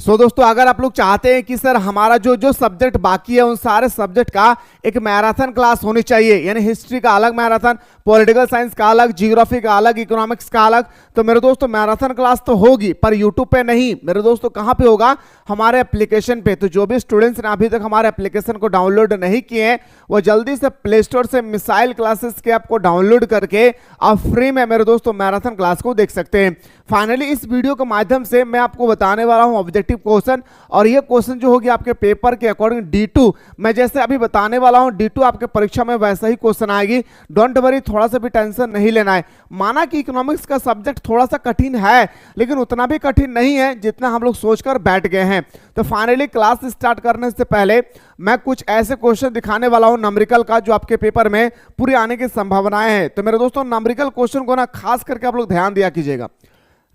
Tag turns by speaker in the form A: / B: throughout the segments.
A: दोस्तों अगर आप लोग चाहते हैं कि सर हमारा जो जो सब्जेक्ट बाकी है उन सारे सब्जेक्ट का एक मैराथन क्लास होनी चाहिए, यानी हिस्ट्री का अलग मैराथन, पॉलिटिकल साइंस का अलग, जियोग्राफी का अलग, इकोनॉमिक्स का अलग, तो मेरे दोस्तों मैराथन क्लास तो होगी पर यूट्यूब पे नहीं मेरे दोस्तों। कहाँ पे होगा? हमारे एप्लीकेशन पे। तो जो भी स्टूडेंट्स ने अभी तक हमारे एप्लीकेशन को डाउनलोड नहीं किए हैं वो जल्दी से प्ले स्टोर से मिसाइल क्लासेस के ऐप को डाउनलोड करके आप फ्री में मेरे दोस्तों मैराथन क्लास को देख सकते हैं। फाइनली इस वीडियो के माध्यम से मैं आपको बताने वाला हूं ऑब्जेक्टिव क्वेश्चन, और ये क्वेश्चन जो होगी आपके पेपर के अकॉर्डिंग D2 मैं जैसे अभी बताने वाला हूं D2 आपके परीक्षा में वैसा ही क्वेश्चन आएगी। डोंट वरी, थोड़ा सा भी टेंशन नहीं लेना है। माना कि इकोनॉमिक्स का सब्जेक्ट थोड़ा सा कठिन है लेकिन उतना भी कठिन नहीं है जितना हम लोग सोचकर बैठ गए हैं। तो फाइनली क्लास स्टार्ट करने से पहले मैं कुछ ऐसे क्वेश्चन दिखाने वाला हूं न्यूमेरिकल का जो आपके पेपर में पूरी आने की संभावनाएं हैं। तो मेरे दोस्तों न्यूमेरिकल क्वेश्चन को ना खास करके आप लोग ध्यान दिया कीजिएगा।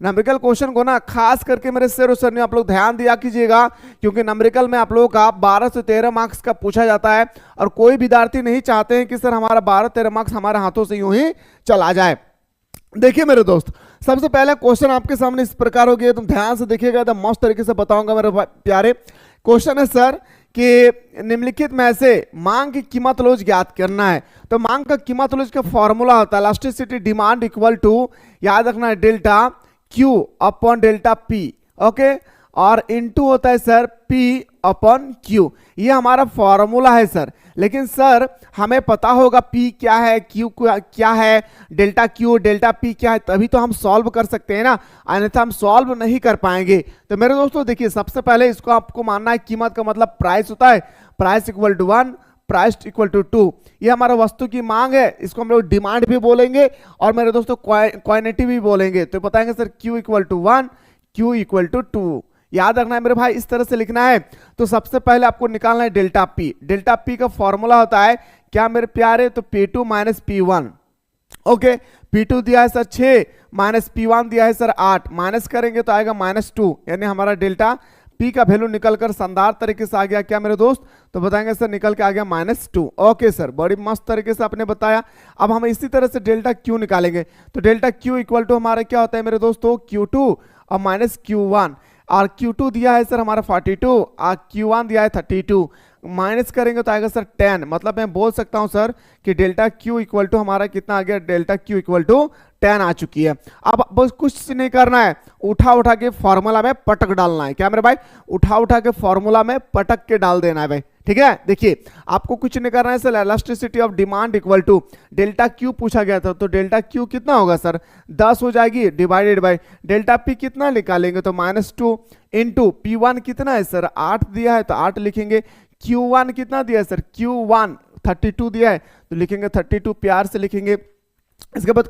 A: न्यूमेरिकल क्वेश्चन को ना खास करके मेरे शेर सर ने आप लोग ध्यान दिया कीजिएगा, क्योंकि न्यूमेरिकल में आप लोगों का 12 से 13 मार्क्स का पूछा जाता है और कोई विद्यार्थी नहीं चाहते हैं कि सर हमारा 12-13 मार्क्स हमारे हाथों से यूं ही चला जाए। देखिए मेरे दोस्त, सबसे पहले क्वेश्चन आपके सामने इस प्रकार हो गया, तुम ध्यान से देखिएगा तो मस्त तरीके से बताऊंगा मेरे प्यारे। क्वेश्चन है सर कि निम्नलिखित में से मांग की कीमत लॉज ज्ञात करना है। तो मांग का कीमत लॉज का फॉर्मूला होता है इलास्टिसिटी डिमांड इक्वल टू, याद रखना है, delta Q upon delta P, okay, और इनटू होता है सर P अपॉन Q। ये हमारा फॉर्मूला है सर, लेकिन सर हमें पता होगा P क्या है, Q क्या है, डेल्टा Q डेल्टा P क्या है, तभी तो हम सॉल्व कर सकते हैं ना, अन्यथा हम सॉल्व नहीं कर पाएंगे। तो मेरे दोस्तों देखिए, सबसे पहले इसको आपको मानना है कीमत का मतलब प्राइस होता है, price equal to 1, price equal to 2। ये हमारा वस्तु की मांग है, इसको हम लोग डिमांड भी बोलेंगे और मेरे दोस्तों क्वांटिटी भी बोलेंगे। तो बताएंगे sir Q equal to 1, Q equal to 2। याद रखना है मेरे भाई, इस तरह से लिखना है। तो सबसे पहले आपको निकालना है डेल्टा P। डेल्टा P का फॉर्मूला होता है क्या मेरे प्यारे? तो P2 minus P1, okay. P2 दिया है सर 6 माइनस P1 दिया है सर 8, माइनस करेंगे तो आएगा -2, यानी हमारा डेल्टा P का वैल्यू निकलकर शानदार तरीके से आ गया क्या मेरे दोस्त? तो बताएंगे सर निकल के आ गया -2। ओके सर, बड़ी मस्त तरीके से आपने बताया। अब हम इसी तरह से डेल्टा Q निकालेंगे। तो डेल्टा Q इक्वल टू हमारा क्या होता है मेरे दोस्तों? Q2 और माइनस Q1, और Q2 दिया है सर हमारा 42 और Q1 दिया है 32, माइनस करेंगे तो आएगा सर 10। मतलब मैं बोल सकता हूं सर कि डेल्टा Q इक्वल टू हमारा कितना आ गया? डेल्टा Q इक्वल टू 10 आ चुकी है। अब बस कुछ नहीं करना है, उठा के फॉर्मूला में पटक डालना है। क्या मेरे भाई? उठा के फॉर्मूला में पटक के डाल देना है भाई, ठीक है। देखिए आपको कुछ नहीं करना है sir, elasticity of demand equal to delta Q पूछा गया था, तो डेल्टा Q कितना होगा सर? 10 हो जाएगी, डिवाइडेड बाय डेल्टा P कितना निकालेंगे? तो -2 इंटू P1 कितना है सर? 8 दिया है तो 8 लिखेंगे। Q1 कितना दिया है सर? Q1 32 दिया है तो लिखेंगे 32, प्यार से लिखेंगे। इसके बाद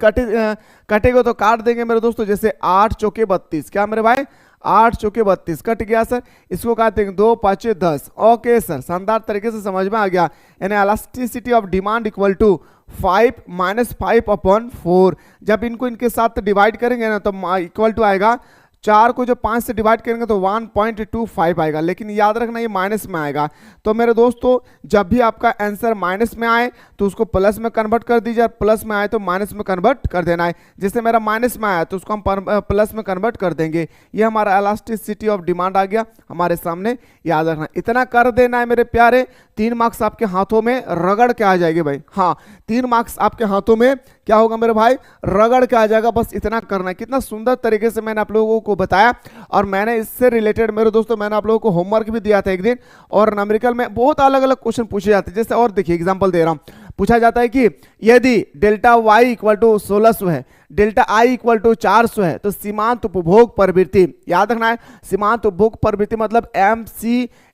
A: कटेगा तो काट देंगे मेरे दोस्तों, जैसे 8 चौके 32, क्या मेरे भाई? 8 चौके 32 कट गया सर, इसको काट देंगे 2 5 10। ओके सर, शानदार तरीके से समझ में आ गया। यानी elasticity of demand equal to 5 minus 5 upon 4। जब इनको इनके साथ डिवाइड करेंगे ना तो इक्वल टू आएगा, 4 को जो 5 से डिवाइड करेंगे तो 1.25 आएगा, लेकिन याद रखना ये माइनस में आएगा। तो मेरे दोस्तों जब भी आपका आंसर माइनस में आए तो उसको प्लस में कन्वर्ट कर दीजिए, और प्लस में आए तो माइनस में कन्वर्ट कर देना है। जैसे मेरा माइनस में आया तो उसको हम प्लस में कन्वर्ट कर देंगे। ये हमारा इलास्टिसिटी ऑफ डिमांड आ गया हमारे सामने, याद रखना। इतना कर देना है मेरे प्यारे, 3 मार्क्स आपके हाथों में रगड़ के आ जाएंगे भाई। हाँ, 3 मार्क्स आपके हाथों में क्या होगा मेरे भाई? रगड़ के आ जाएगा। बस इतना करना है। कितना सुंदर तरीके से मैंने आप लोगों को बताया, और मैंने इससे रिलेटेड मेरे दोस्तों मैंने आप लोगों को होमवर्क भी दिया था एक दिन, और न्यूमेरिकल में बहुत अलग अलग क्वेश्चन पूछे जाते हैं। जैसे और देखिए एग्जांपल दे रहा हूं, पूछा जाता है कि यदि डेल्टा Y इक्वल टू 1600 है, डेल्टा I इक्वल टू 400 है, तो सीमांत उपभोग प्रवृत्ति, याद रखना है, सीमांत उपभोग प्रवृत्ति मतलब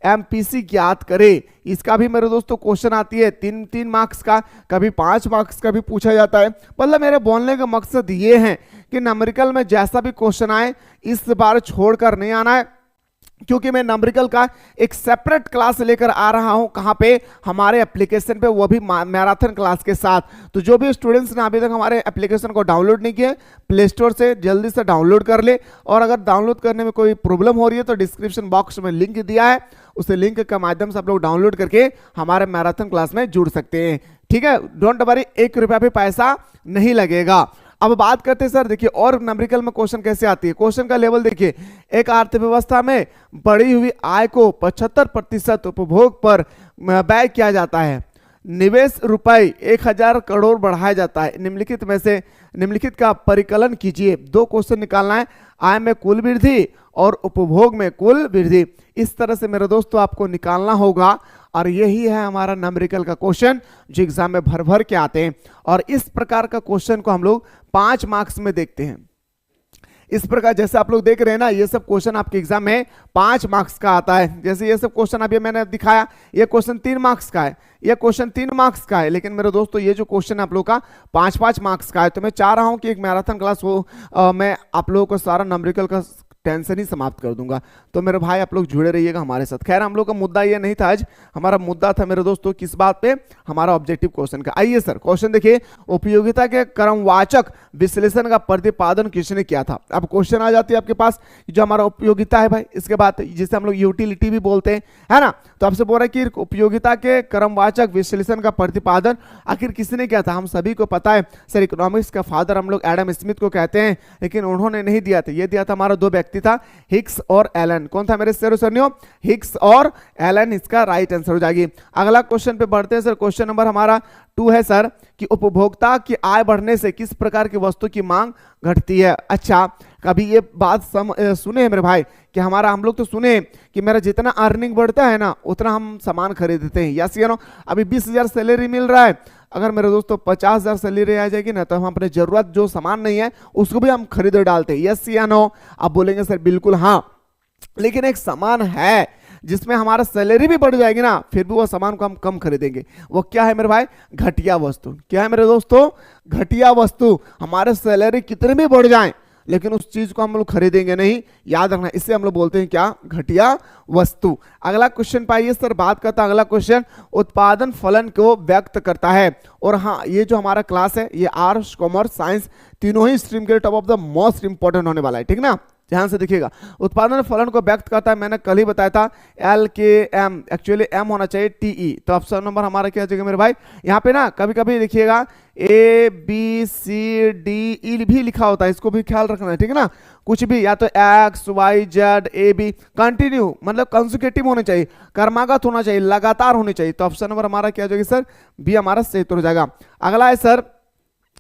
A: MPC ज्ञात करे। इसका भी मेरे दोस्तों क्वेश्चन आती है 3 मार्क्स का, कभी 5 मार्क्स का भी पूछा जाता है। मतलब मेरे बोलने का मकसद ये है कि न्यूमेरिकल में जैसा भी क्वेश्चन आए इस बार छोड़कर नहीं आना है, क्योंकि मैं न्यूमेरिकल का एक सेपरेट क्लास लेकर आ रहा हूं। कहां पे? हमारे एप्लीकेशन पे, वो भी मैराथन क्लास के साथ। तो जो भी स्टूडेंट्स ने अभी तक हमारे एप्लीकेशन को डाउनलोड नहीं किया, प्ले स्टोर से जल्दी से डाउनलोड कर ले, और अगर डाउनलोड करने में कोई प्रॉब्लम हो रही है तो डिस्क्रिप्शन बॉक्स में लिंक दिया है, उस लिंक के माध्यम से आप लोग डाउनलोड करके हमारे मैराथन क्लास में जुड़ सकते हैं। ठीक है, डोंट वरी, 1 रुपया भी पैसा नहीं लगेगा। अब बात करते हैं सर, देखिए और न्यूमेरिकल में क्वेश्चन कैसे आती है। क्वेश्चन का लेवल देखिए, एक अर्थव्यवस्था में बढ़ी हुई आय को 75% उपभोग पर व्यय किया जाता है, निवेश रुपए 1000 करोड़ बढ़ाया जाता है, निम्नलिखित में से निम्नलिखित का परिकलन कीजिए। दो क्वेश्चन निकालना है, आय में कुल वृद्धि और उपभोग में कुल वृद्धि। इस तरह से मेरे दोस्तों आपको निकालना होगा और यही है हमारा न्यूमेरिकल का क्वेश्चन जो एग्जाम में भर भर के आते हैं। और इस प्रकार का क्वेश्चन को हम लोग 5 मार्क्स में देखते हैं। इस प्रकार जैसे आप लोग देख रहे हैं ना, ये सब क्वेश्चन आपके एग्जाम में 5 मार्क्स का आता है। जैसे ये सब क्वेश्चन अभी मैंने दिखाया, ये क्वेश्चन 3 मार्क्स का है, ये क्वेश्चन 3 मार्क्स का है, लेकिन मेरे दोस्तों ये जो क्वेश्चन आप लोग का 5-5 मार्क्स का है। तो मैं चाह रहा हूं कि एक मैराथन क्लास हो, मैं आप लोगों को सारा न्यूमेरिकल का टेंशन ही समाप्त कर दूंगा। तो मेरे भाई आप लोग जुड़े रहिएगा हमारे साथ। खैर हम लोग का मुद्दा ये नहीं था आज, हमारा मुद्दा था मेरे दोस्तों किस बात पे, हमारा ऑब्जेक्टिव क्वेश्चन का। आइए सर क्वेश्चन देखिए, उपयोगिता के क्रमवाचक विश्लेषण का प्रतिपादन किसने किया था। अब क्वेश्चन आ जाती है आपके पास जो हमारा उपयोगिता है भाई, इसके बाद जिसे हम लोग यूटिलिटी भी बोलते हैं, है ना। तो आपसे बोल रहा है कि उपयोगिता के क्रमवाचक विश्लेषण का प्रतिपादन आखिर किसने किया था। हम सभी को पता है सर, इकोनॉमिक्स का फादर हम लोग एडम स्मिथ को कहते हैं, लेकिन उन्होंने नहीं दिया था, ये दिया था हमारा दो व्यक्ति था, हिग्स और एलन। कौन था मेरे सरनियो, हिग्स और एलन, इसका राइट आंसर हो जाएगी। अगला क्वेश्चन पे बढ़ते हैं सर, क्वेश्चन नंबर हमारा 2 है सर कि उपभोक्ता की आय बढ़ने से किस प्रकार की वस्तु की मांग घटती है। अच्छा, कभी ये बात सुने हैं मेरे भाई कि हम लोग तो सुने कि मेरा जितना अर्निंग बढ़ता है ना उतना हम सामान खरीदते हैं, यस या नो। अभी 20,000 सैलरी मिल रहा है, अगर मेरे दोस्तों 50,000 सैलरी आ जाएगी ना तो हम अपने जरूरत जो सामान नहीं है उसको भी हम खरीद डालते हैं, यस या नो। आप बोलेंगे सर बिल्कुल हाँ, लेकिन एक सामान है जिसमें हमारा सैलरी भी बढ़ जाएगी ना फिर भी वो सामान को हम कम खरीदेंगे। वो क्या है मेरे भाई, घटिया वस्तु। क्या है मेरे दोस्तों, घटिया वस्तु। हमारे सैलरी कितने भी बढ़ जाएं लेकिन उस चीज को हम लोग खरीदेंगे नहीं, याद रखना, इससे हम लोग बोलते हैं क्या, घटिया वस्तु। अगला क्वेश्चन पाइए सर, बात करता है अगला क्वेश्चन, उत्पादन फलन को व्यक्त करता है। और हाँ, ये जो हमारा क्लास है ये आर्ट्स कॉमर्स साइंस तीनों ही स्ट्रीम के top of the most important होने वाला है, ठीक ना। ध्यान से देखिएगा, उत्पादन फलन को व्यक्त करता है, मैंने कल ही बताया था LKM, एक्चुअली M होना चाहिए TE। तो ऑप्शन नंबर हमारा क्या हो जाएगा मेरे भाई, यहाँ पे ना कभी कभी देखिएगा ABCDE भी लिखा होता है, इसको भी ख्याल रखना है, ठीक है ना। कुछ भी या तो XYZAB कंटिन्यू मतलब कंसेक्यूटिव होने चाहिए, क्रमागत होना चाहिए, लगातार होने चाहिए। तो ऑप्शन नंबर हमारा क्या हो जाएगा सर, बी हमारा सही हो जाएगा। अगला है सर,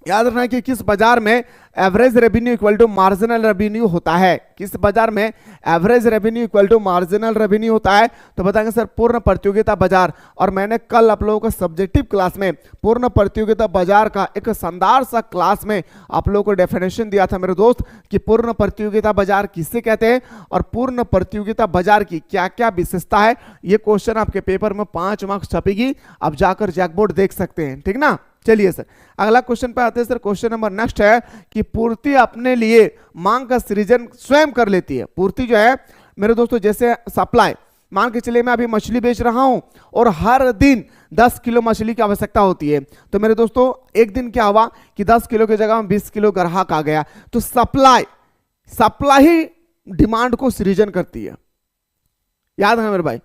A: याद रखना है कि किस बाजार में average revenue equal to marginal revenue होता है। किस बाजार में average revenue equal to marginal revenue होता है, तो बताएंगे सर पूर्ण प्रतियोगिता बाजार। और मैंने कल आप लोगों को सब्जेक्टिव क्लास में पूर्ण प्रतियोगिता बाजार का एक शानदार सा क्लास में आप लोगों को डेफिनेशन दिया था मेरे दोस्त कि पूर्ण प्रतियोगिता बाजार किससे कहते हैं और पूर्ण प्रतियोगिता बाजार की क्या क्या विशेषता है। ये क्वेश्चन आपके पेपर में 5 मार्क्स छपेगी, आप जाकर जैकबोर्ड देख सकते हैं, ठीक ना। चलिए सर अगला क्वेश्चन पे आते हैं सर। क्वेश्चन नंबर नेक्स्ट है कि पूर्ति अपने लिए मांग का सृजन स्वयं कर लेती है। पूर्ति जो है मेरे दोस्तों, जैसे सप्लाई, मान के चलिए मैं अभी मछली बेच रहा हूं और हर दिन 10 किलो मछली की आवश्यकता होती है, तो मेरे दोस्तों एक दिन क्या हुआ कि 10 किलो की जगह में 20 किलो ग्राहक आ गया। तो सप्लाई ही डिमांड को सृजन करती है, याद है मेरे भाई,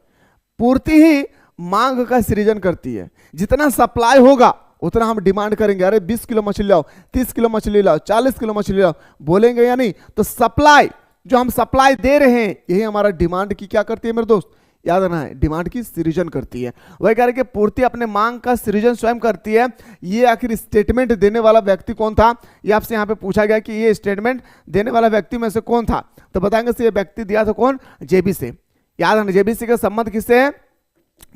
A: पूर्ति ही मांग का सृजन करती है। जितना सप्लाई होगा उतना हम डिमांड करेंगे, अरे 20 किलो मछली लाओ, 30 किलो मछली लाओ, 40 किलो मछली लाओ, बोलेंगे या नहीं। तो सप्लाई, जो हम सप्लाई दे रहे हैं यही हमारा डिमांड की क्या करती है मेरे दोस्त, याद रखना है, डिमांड की सृजन करती है। वही कह रहे कि पूर्ति अपने मांग का सृजन स्वयं करती है। ये आखिर स्टेटमेंट देने वाला व्यक्ति कौन था, ये आपसे यहाँ पे पूछा गया कि ये स्टेटमेंट देने वाला व्यक्ति में से कौन था। तो बताएंगे से ये व्यक्ति दिया था कौन, जेबी से। याद रखना जेबी का संबंध किससे है,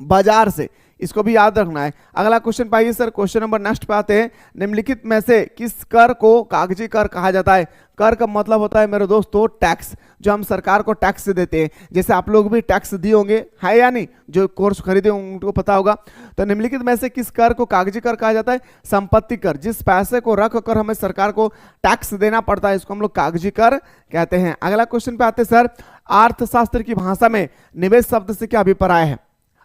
A: बाजार से, इसको भी याद रखना है। अगला क्वेश्चन पाइए सर, क्वेश्चन नंबर नेक्स्ट पे आते हैं। निम्नलिखित में से किस कर को कागजी कर कहा जाता है। कर का मतलब होता है मेरे दोस्तों टैक्स, जो हम सरकार को टैक्स देते हैं। जैसे आप लोग भी टैक्स दिए होंगे, है या नहीं, जो कोर्स खरीदे होंगे उनको पता होगा। तो निम्नलिखित में से किस कर को कागजी कर कहा जाता है, संपत्ति कर। जिस पैसे को रख कर हमें सरकार को टैक्स देना पड़ता है इसको हम लोग कागजी कर कहते हैं। अगला क्वेश्चन पे आते हैं सर, अर्थशास्त्र की भाषा में निवेश शब्द से क्या अभिप्राय है।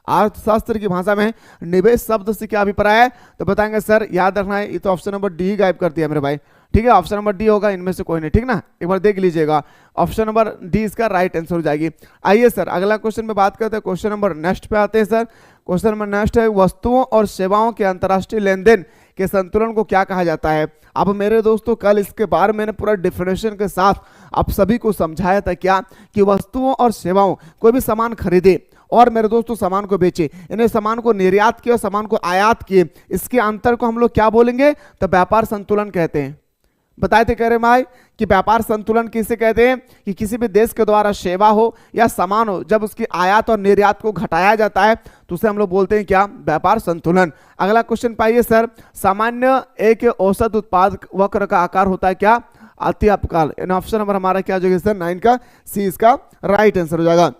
A: अर्थशास्त्र की भाषा में निवेश शब्द से क्या अभिप्राय है, तो बताएंगे सर, याद रखना है, ये तो ऑप्शन नंबर डी गायब कर दिया मेरे भाई, ठीक है। ऑप्शन नंबर डी होगा, इनमें से कोई नहीं, ठीक ना, एक बार देख लीजिएगा। ऑप्शन नंबर डी इसका राइट आंसर हो जाएगी। आइए सर अगला क्वेश्चन में बात करते हैं। क्वेश्चन नंबर नेक्स्ट पे आते हैं सर। क्वेश्चन नंबर नेक्स्ट है, वस्तुओं और सेवाओं के अंतर्राष्ट्रीय लेन देन के संतुलन को क्या कहा जाता है। अब मेरे दोस्तों कल इसके बारे में मैंने पूरा डिफिनेशन के साथ आप सभी को समझाया था क्या कि वस्तुओं और सेवाओं, कोई भी सामान खरीदे और मेरे दोस्तों सामान को बेचे, यानी सामान को निर्यात किए और सामान को आयात किए, इसके अंतर को हम लोग क्या बोलेंगे, तो व्यापार संतुलन कहते हैं। बताए थे कह रहे भाई कि व्यापार संतुलन किसे कहते हैं कि किसी भी देश के द्वारा सेवा हो या सामान हो, जब उसकी आयात और निर्यात को घटाया जाता है तो उसे हम लोग बोलते हैं क्या, व्यापार संतुलन। अगला क्वेश्चन पाइए सर, सामान्य एक औसत उत्पाद वक्र का आकार होता है क्या, अति अपकाल। ऑप्शन नंबर हमारा क्या हो जाएगा सर, 9 का सी इसका राइट आंसर हो जाएगा।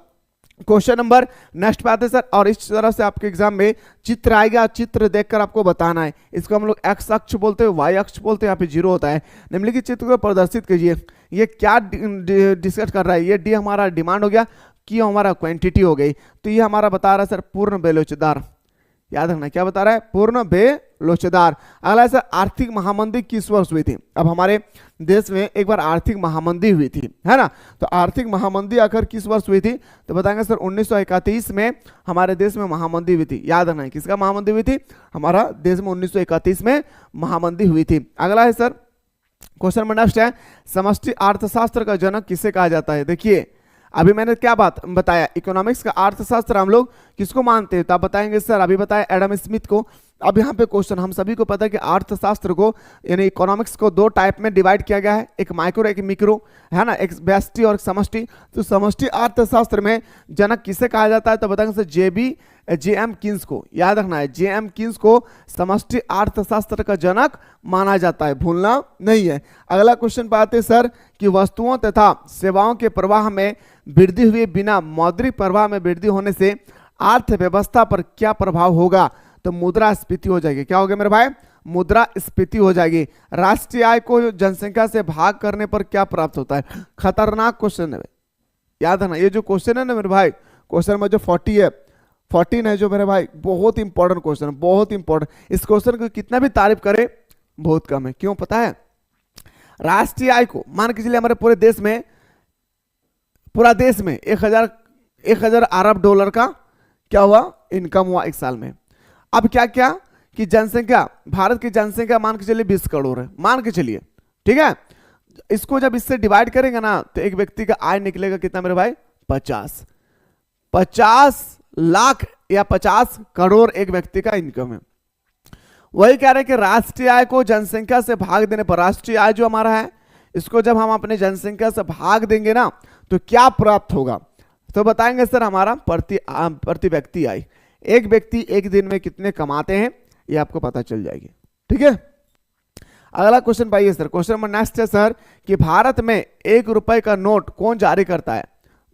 A: क्वेश्चन नंबर नेक्स्ट पे आते हैं सर, और इस तरह से आपके एग्जाम में चित्र आएगा, चित्र देखकर आपको बताना है। इसको हम लोग एक्स अक्ष बोलते हैं, वाई अक्ष बोलते हैं, यहाँ पे जीरो होता है। निम्नलिखित चित्र को प्रदर्शित कीजिए। ये क्या डिस्कस कर रहा है, ये डी हमारा डिमांड हो गया, क्यू हमारा क्वांटिटी हो गई, तो ये हमारा बता रहा है सर पूर्ण बेलोचदार। याद रखना क्या बता रहा है, पूर्ण बेलोचदार। अगला सर, आर्थिक महामंदी किस वर्ष हुई थी। अब हमारे देश में एक बार आर्थिक महामंदी हुई थी, है ना, तो आर्थिक महामंदी आखिर किस वर्ष हुई थी, तो बताएंगे सर 1931 में हमारे देश में महामंदी हुई थी। याद रखना है किसका महामंदी हुई थी, हमारा देश में 1931 में महामंदी हुई थी। अगला है सर क्वेश्चन नंबर नेक्स्ट है, समष्टि अर्थशास्त्र का जनक किसे कहा जाता है। देखिए अभी मैंने क्या बात बताया, इकोनॉमिक्स का अर्थशास्त्र हम लोग किसको मानते हैं, तो आप बताएंगे सर अभी बताया एडम स्मिथ को। अब यहाँ पे क्वेश्चन, हम सभी को पता है कि अर्थशास्त्र को यानी इकोनॉमिक्स को दो टाइप में डिवाइड किया गया है, एक माइक्रो एक मिक्रो, है ना, एक व्यष्टि और समष्टि। तो समष्टि अर्थशास्त्र में जनक किसे कहा जाता है, तो बताएंगे सर जे.एम. किन्स को। याद रखना है जे.एम. किन्स को समष्टि अर्थशास्त्र का जनक माना जाता है, भूलना नहीं है। अगला क्वेश्चन पाते हैं सर कि वस्तुओं तथा सेवाओं के प्रवाह में वृद्धि हुए बिना मौद्रिक प्रवाह में वृद्धि होने से अर्थव्यवस्था पर क्या प्रभाव होगा, तो मुद्रास्फीति हो जाएगी। क्या हो गया मेरे भाई, मुद्रास्फीति हो जाएगी। राष्ट्रीय आय को जनसंख्या से भाग करने पर क्या प्राप्त होता है, खतरनाक क्वेश्चन है, याद रखना। ये जो क्वेश्चन है ना मेरे भाई, क्वेश्चन में जो 14 है जो मेरे भाई, बहुत इंपॉर्टेंट क्वेश्चन है, बहुत इंपॉर्टेंट। इस क्वेश्चन को कितना भी तारीफ करे बहुत कम है। क्यों पता है, राष्ट्रीय आय को मान के चलिए हमारे पूरे देश में, पूरा देश में 1000 अरब डॉलर का क्या हुआ, इनकम हुआ एक साल में। अब क्या क्या कि जनसंख्या, भारत की जनसंख्या मान के चलिए 20 करोड़ है, मान के चलिए, ठीक है। इसको जब इससे डिवाइड करेंगे ना तो एक व्यक्ति का आय निकलेगा कितना मेरे भाई, 50 लाख या 50 करोड़ एक व्यक्ति का इनकम है। वही कह रहे हैं कि राष्ट्रीय आय को जनसंख्या से भाग देने पर, राष्ट्रीय आय जो हमारा है इसको जब हम अपने जनसंख्या से भाग देंगे ना तो क्या प्राप्त होगा, तो बताएंगे सर हमारा प्रति व्यक्ति आय। एक व्यक्ति एक दिन में कितने कमाते हैं ये आपको पता चल जाएगी, ठीक है। अगला क्वेश्चन पाइए सर, क्वेश्चन नंबर नेक्स्ट है सर कि भारत में 1 रुपए का नोट कौन जारी करता है।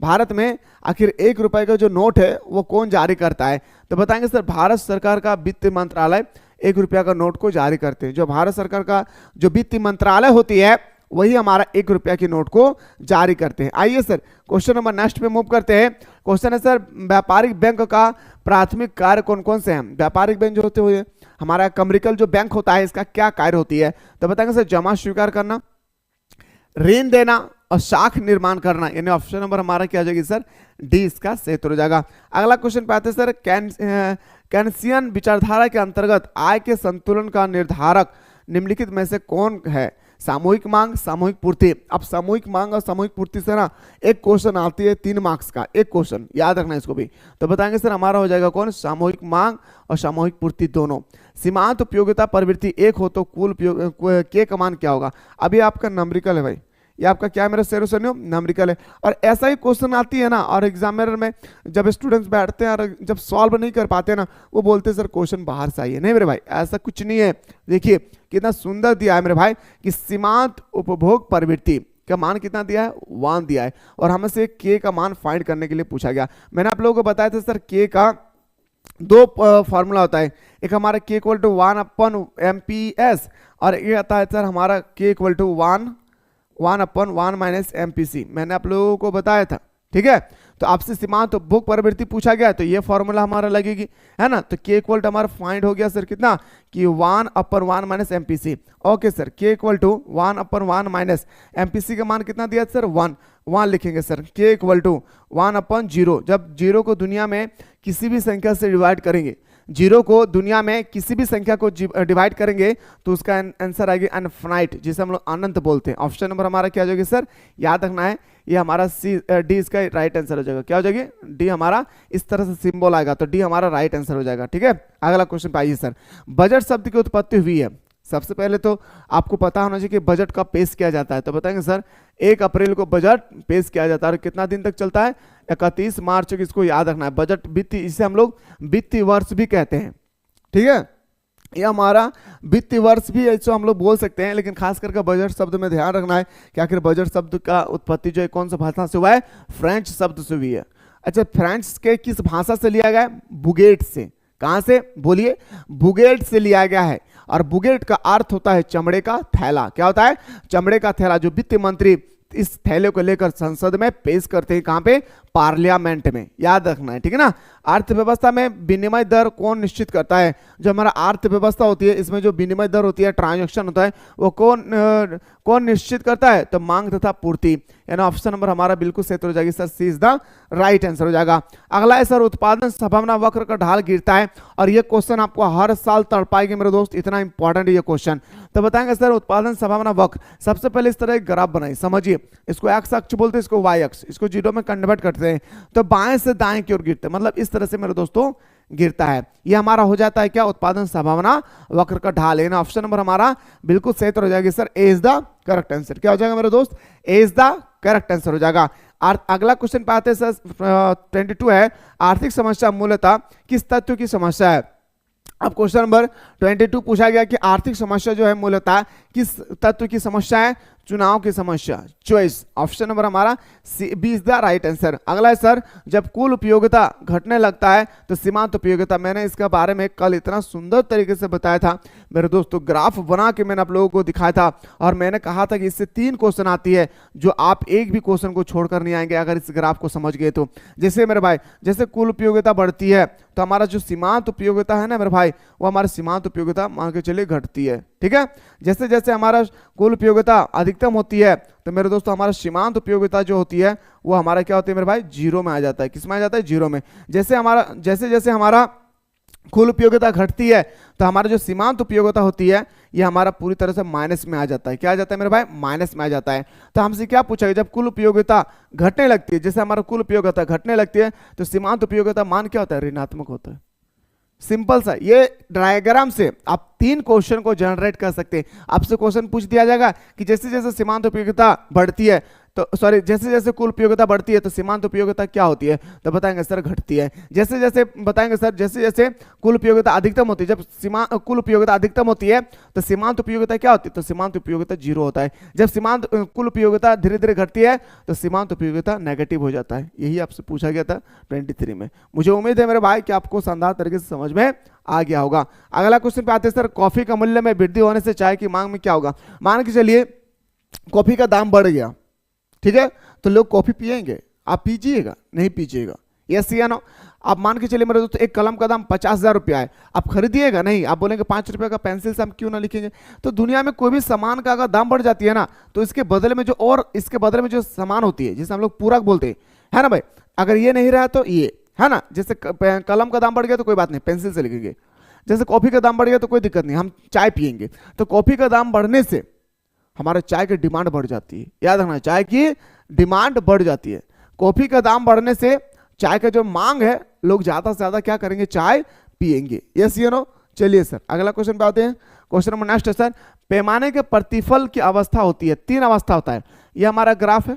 A: भारत में आखिर 1 रुपए का जो नोट है वो कौन जारी करता है, तो बताएंगे सर भारत सरकार का वित्त मंत्रालय 1 रुपया का नोट को जारी करते हैं। जो भारत सरकार का जो वित्त मंत्रालय होती है वही हमारा 1 रुपया की नोट को जारी करते हैं। आइए सर क्वेश्चन नंबर नेक्स्ट पे मूव करते हैं। क्वेश्चन है सर व्यापारिक बैंक का प्राथमिक कार्य कौन कौन से हैं। व्यापारिक बैंक जो होते हुए हमारा कमर्शियल जो बैंक होता है इसका क्या कार्य होती है, तो बताएंगे सर जमा स्वीकार करना, ऋण देना और शाख निर्माण करना। यानी ऑप्शन नंबर हमारा क्या हो जाएगी सर, डी इसका सही उत्तर हो जाएगा। अगला क्वेश्चन पे आते हैं सर केन्सियन विचारधारा के अंतर्गत आय के संतुलन का निर्धारक निम्नलिखित में से कौन है। सामूहिक मांग, सामूहिक पूर्ति। अब सामूहिक मांग और सामूहिक पूर्ति से ना एक क्वेश्चन आती है 3 मार्क्स का, एक क्वेश्चन याद रखना इसको भी। तो बताएंगे सर हमारा हो जाएगा कौन, सामूहिक मांग और सामूहिक पूर्ति दोनों। सीमांत उपयोगिता प्रवृत्ति 1 हो तो कुल के का मान क्या होगा। अभी आपका नंबरिकल है भाई, ये आपका क्या है मेरा शेरो सुनियो नंबरिकल है। और ऐसा ही क्वेश्चन आती है ना, और एग्जामिनर में जब स्टूडेंट्स बैठते हैं और जब सॉल्व नहीं कर पाते ना वो बोलते हैं सर क्वेश्चन बाहर से आई है। नहीं मेरे भाई ऐसा कुछ नहीं है। देखिए कितना सुंदर दिया है मेरे भाई कि सीमांत उपभोग प्रवृत्ति का मान कितना दिया है, 1 दिया है, और हमें से के का मान फाइंड करने के लिए पूछा गया। मैंने आप लोगों को बताया था सर के का 2 फॉर्मूला होता है, एक हमारा के इक्वल टू 1/MPS और एक आता है सर हमारा के इक्वल टू 1/1 - MPC। मैंने आप लोगों को बताया था, ठीक है। तो आपसे सीमांत उपभोग प्रवृत्ति पूछा गया तो ये फॉर्मूला हमारा लगेगी, है ना। तो के इक्वल टू हमारा फाइंड हो गया सर कितना कि 1/1 - MPC। ओके सर के इक्वल टू 1/1 - MPC का मान कितना दिया सर 1। 1 लिखेंगे सर, k इक्वल टू 1/0। जब जीरो को दुनिया में किसी भी संख्या से डिवाइड करेंगे, जीरो को दुनिया में किसी भी संख्या को डिवाइड करेंगे तो उसका आंसर आएगी इनफिनाइट, जिसे हम लोग अनंत बोलते हैं। ऑप्शन नंबर हमारा क्या हो जाएगी सर, याद रखना है, ये हमारा डी इसका राइट आंसर हो जाएगा। क्या हो जाएगी, डी हमारा इस तरह से सिंबल आएगा तो डी हमारा राइट आंसर हो जाएगा। ठीक है, अगला क्वेश्चन पे आइए सर। बजट शब्द की उत्पत्ति हुई है, सबसे पहले तो आपको पता होना चाहिए कि बजट कब पेश किया जाता है, तो बताएंगे सर 1 अप्रैल को बजट पेश किया जाता है और कितना दिन तक चलता है, 31 मार्च को। इसको याद रखना है। बजट वित्तीय, इसे हम लोग वित्तीय वर्ष भी कहते हैं। ठीक है, ये हमारा वित्तीय वर्ष भी ऐसा हम लोग बोल सकते हैं, लेकिन खास करके बजट शब्द में ध्यान रखना है कि आखिर बजट शब्द का उत्पत्ति जो है कौन सा भाषा से हुआ है, फ्रेंच शब्द से हुई है। अच्छा, फ्रेंच के किस भाषा से लिया गया है, बुगेट से। कहां से बोलिए, बुगेट से लिया गया है। और बुगेट का अर्थ होता है चमड़े का थैला। क्या होता है, चमड़े का थैला, जो वित्त मंत्री इस थैले को लेकर संसद में पेश करते हैं। कहां पे, पार्लियामेंट में। याद रखना है, ठीक है ना। अर्थव्यवस्था में विनिमय दर कौन निश्चित करता है, जो हमारा अर्थव्यवस्था होती है इसमें जो विनिमय दर होती है, ट्रांजैक्शन होता है, वो कौन निश्चित करता है, तो मांग तथा पूर्ति। यानी ऑप्शन नंबर हमारा बिल्कुल सही हो जाएगी sir, C is the right answer हो जाएगा। अगला है सर, उत्पादन संभावना वक्र का ढाल गिरता है, और ये क्वेश्चन आपको हर साल तड़पाएगी मेरे दोस्त, इतना इंपॉर्टेंट है ये क्वेश्चन। तो बताएंगे सर उत्पादन संभावना वक्र, सबसे पहले इस तरह एक ग्राफ बनाई, समझिए, इसको एक्स अक्ष बोलते हैं, इसको वाई अक्ष, इसको जीरो में कन्वर्ट करते हैं तो बाएं से दाएं की ओर गिरते हैं, मतलब इस तरह से मेरे दोस्तों गिरता है। ये हमारा हो जाता है क्या, उत्पादन संभावना वक्र का ढाल। है ना, ऑप्शन नंबर हमारा बिल्कुल सही हो जाएगी sir, A is the correct answer. क्या हो जाएगा मेरे दोस्त, ए इज द करेक्ट आंसर हो जाएगा। अगला क्वेश्चन पे आते हैं सर, 22 है, आर्थिक समस्या मूलतः किस तत्व की समस्या है। अब क्वेश्चन नंबर 22 पूछा गया कि आर्थिक समस्या जो है मूलतः किस तत्व की समस्या है, चुनाव की समस्या, चॉइस। ऑप्शन नंबर हमारा B is the right answer. अगला है सर, जब कुल उपयोगिता घटने लगता है तो सीमांत उपयोगिता। मैंने इसके बारे में कल इतना सुंदर तरीके से बताया था मेरे दोस्तों, ग्राफ बना के मैंने आप लोगों को दिखाया था, और मैंने कहा था कि इससे 3 क्वेश्चन आती है जो आप एक भी क्वेश्चन को छोड़कर नहीं आएंगे अगर इस ग्राफ को समझ गए तो। जैसे मेरे भाई, जैसे कुल उपयोगिता बढ़ती है तो हमारा जो सीमांत उपयोगिता है ना मेरे भाई, वो हमारी सीमांत उपयोगिता मान के चलिए घटती है। ठीक है, जैसे जैसे हमारा कुल उपयोगिता अधिकतम होती है तो मेरे दोस्तों हमारा सीमांत उपयोगिता जो होती है वो हमारा क्या होती है मेरे भाई, जीरो में आ जाता है। किस में आ जाता है, जीरो में। जैसे जैसे हमारा कुल उपयोगिता घटती है तो हमारा जो सीमांत उपयोगिता होती है ये हमारा पूरी तरह से माइनस में आ जाता है। क्या आ जाता है मेरे भाई, माइनस में आ जाता है। तो हमसे क्या पूछा गया, जब कुल उपयोगिता घटने लगती है, जैसे हमारा कुल उपयोगिता घटने लगती है तो सीमांत उपयोगिता मान क्या होता है, ऋणात्मक होता है। सिंपल सा, ये डायग्राम से आप 3 क्वेश्चन को जनरेट कर सकते हैं। आपसे क्वेश्चन पूछ दिया जाएगा कि जैसे जैसे सीमांत उपयोगिता बढ़ती है तो जैसे जैसे कुल उपयोगिता बढ़ती है तो सीमांत उपयोगिता क्या होती है, तो बताएंगे सर घटती है। जैसे जैसे बताएंगे सर, जैसे जैसे कुल उपयोगिता अधिकतम होती है, जब कुल उपयोगिता अधिकतम होती है तो सीमांत उपयोगिता क्या होती है, तो सीमांत उपयोगिता जीरो होता है। जब सीमांत कुल उपयोगिता धीरे धीरे घटती है तो सीमांत उपयोगिता नेगेटिव हो जाता है। यही आपसे पूछा गया था 23 में। मुझे उम्मीद है मेरे भाई कि आपको शानदार तरीके से समझ में आ गया होगा। अगला क्वेश्चन पे आते हैं सर, कॉफी का मूल्य में वृद्धि होने से चाय की मांग में क्या होगा। मान के चलिए कॉफी का दाम बढ़ गया, ठीक है, तो लोग कॉफी पिएंगे, आप पीजिएगा नहीं पीजिएगा, यस या नो। आप मान के चलिए मेरे दोस्तों एक कलम का दाम 50,000 रुपया है, आप खरीदिएगा नहीं, आप बोलेंगे 5 रुपये का पेंसिल से हम क्यों ना लिखेंगे। तो दुनिया में कोई भी सामान का अगर दाम बढ़ जाती है ना तो इसके बदले में जो सामान होती है जिसे हम लोग पूरक बोलते हैं, है ना भाई, अगर ये नहीं रहा तो ये, है ना। जैसे कलम का दाम बढ़ गया तो कोई बात नहीं, पेंसिल से लिखेंगे। जैसे कॉफी का दाम बढ़ गया तो कोई दिक्कत नहीं, हम चाय पियेंगे। तो कॉफी का दाम बढ़ने से हमारे चाय की डिमांड बढ़ जाती है। याद रखना, चाय की डिमांड बढ़ जाती है। कॉफी का दाम बढ़ने से चाय का जो मांग है, लोग ज्यादा से ज्यादा क्या करेंगे, चाय पिएंगे। यस या नो। चलिए सर अगला क्वेश्चन पे आते हैं। क्वेश्चन नंबर नेक्स्ट है सर, पैमाने के प्रतिफल की अवस्था होती है, 3 अवस्था होता है। ये हमारा ग्राफ है,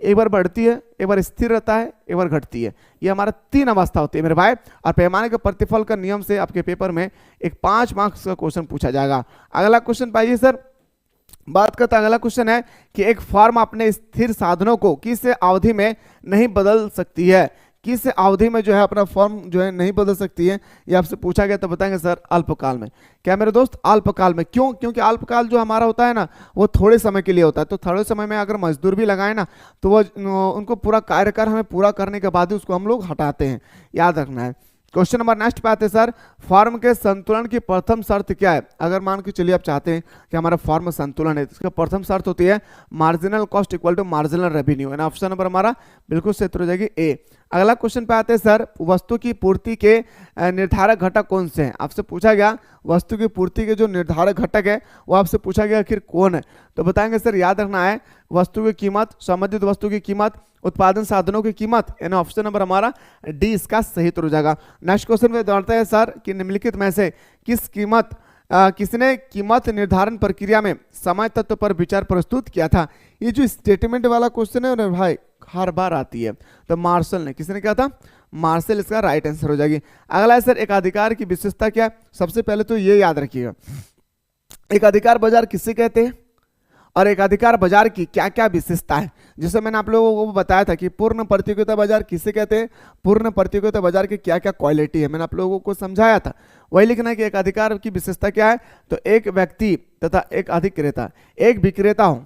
A: एक बार बढ़ती है, एक बार स्थिर रहता है, एक बार घटती है। ये हमारा 3 अवस्था होती है मेरे भाई। और पैमाने के प्रतिफल का नियम से आपके पेपर में एक 5 मार्क्स का क्वेश्चन पूछा जाएगा। अगला क्वेश्चन पाइए सर, बात करता अगला क्वेश्चन है कि एक फर्म अपने स्थिर साधनों को किस अवधि में नहीं बदल सकती है, किस अवधि में जो है अपना फर्म जो है नहीं बदल सकती है, ये आपसे पूछा गया। तो बताएंगे सर अल्पकाल में। क्या मेरे दोस्त, अल्पकाल में। क्यों, क्योंकि अल्पकाल जो हमारा होता है ना वो थोड़े समय के लिए होता है। तो थोड़े समय में अगर मजदूर भी लगाए ना तो वो उनको पूरा कार्यकाल हमें पूरा करने के बाद ही उसको हम लोग हटाते हैं, याद रखना है। क्वेश्चन नंबर नेक्स्ट पे आते हैं सर, फॉर्म के संतुलन की प्रथम शर्त क्या है? अगर मान के चलिए आप चाहते हैं कि हमारा फॉर्म संतुलन है, तो इसका प्रथम शर्त होती है marginal cost equal to marginal revenue, यानी ऑप्शन नंबर हमारा बिल्कुल सही उत्तर हो जाएगी ए। अगला क्वेश्चन पे आते हैं सर, वस्तु की पूर्ति के निर्धारक घटक कौन से हैं? आपसे पूछा गया वस्तु की पूर्ति के जो निर्धारक घटक है वो आपसे पूछा गया आखिर कौन है, तो बताएंगे सर याद रखना है वस्तु की कीमत, संबंधित वस्तु की कीमत, उत्पादन साधनों की कीमत, यानी ऑप्शन नंबर हमारा डी इसका सही उत्तर हो जाएगा। नेक्स्ट क्वेश्चन पे दौड़ते हैं सर कि निम्नलिखित में से किसने कीमत निर्धारण प्रक्रिया में समय तत्व पर विचार प्रस्तुत किया था? ये जो स्टेटमेंट वाला क्वेश्चन है ना भाई हर बार आती है, तो मार्शल ने, किसने किया था? मार्शल इसका राइट आंसर हो जाएगी। अगला है सर एकाधिकार की विशेषता क्या है? सबसे पहले तो ये याद रखिएगा एकाधिकार बाजार किसे कहते हैं और एकाधिकार बाजार की क्या क्या विशेषता है। जैसे मैंने आप लोगों को बताया था कि पूर्ण प्रतियोगिता बाजार किसे कहते हैं, पूर्ण प्रतियोगिता बाजार की क्या क्या क्वालिटी है, मैंने आप लोगों को समझाया था। वही लिखना है कि एक अधिकार की विशेषता क्या है, तो एक व्यक्ति तथा एक अधिक्रेता, एक विक्रेता हूं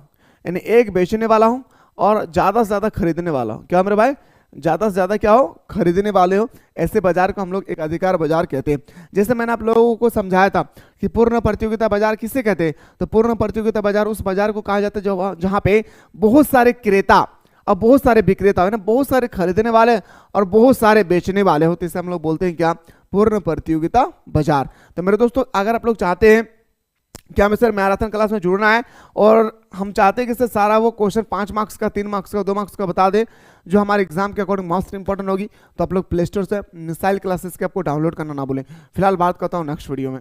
A: यानी एक बेचने वाला हूं और ज्यादा से ज्यादा खरीदने वाला हूं। क्या मेरे भाई? ज्यादा से ज्यादा क्या हो? खरीदने वाले हो। ऐसे बाजार को हम लोग एक अधिकार बाजार कहते हैं। जैसे मैंने आप लोगों को समझाया था कि पूर्ण प्रतियोगिता बाजार किसे कहते हैं, तो पूर्ण प्रतियोगिता बाजार उस बाजार को कहा जाता है जहां पे बहुत सारे क्रेता और बहुत सारे विक्रेता है ना, बहुत सारे खरीदने वाले और बहुत सारे बेचने वाले होते हैं, इसे हम लोग बोलते हैं क्या? पूर्ण प्रतियोगिता बाजार। तो मेरे दोस्तों अगर आप लोग चाहते हैं कि हमें सर मैराथन क्लास में जुड़ना है और हम चाहते हैं कि सर सारा वो क्वेश्चन 5 मार्क्स का, 3 मार्क्स का, 2 मार्क्स का बता दे जो हमारे एग्जाम के अकॉर्डिंग मोस्ट इंपॉर्टेंट होगी, तो आप लोग प्ले स्टोर से मिसाइल क्लासेस के आपको डाउनलोड करना ना भूलें। फिलहाल बात करता हूँ नेक्स्ट वीडियो में।